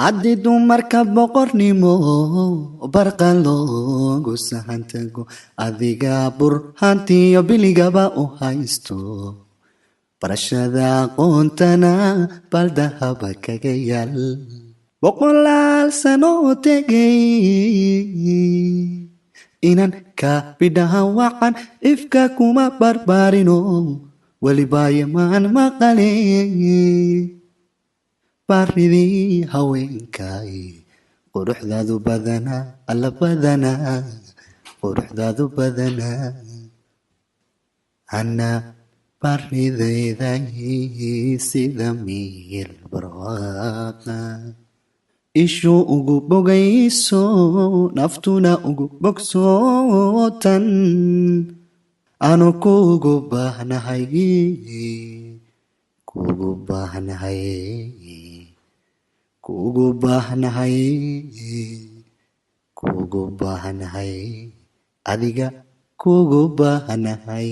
haddii dumarka boqornimo barqa loogu sahantago adiga burhantiyo biligaba u haysto barashada aqoontana baldahaba kaga yaal boqolaal sano tegay inan ka bidhaha wacan ifka kuma barbaarino welibaayamaan maqale baridii haweenkay quruxdaadu badana alla badana quruxdaadu badana ana baridayday sida miyir barwaaqa ishu ugu bogayso naftuna ugu bogsootan anu kugu baahnahay kugu baahnahay kugu baahnahay kugu baahnahay adiga kugu baahnahay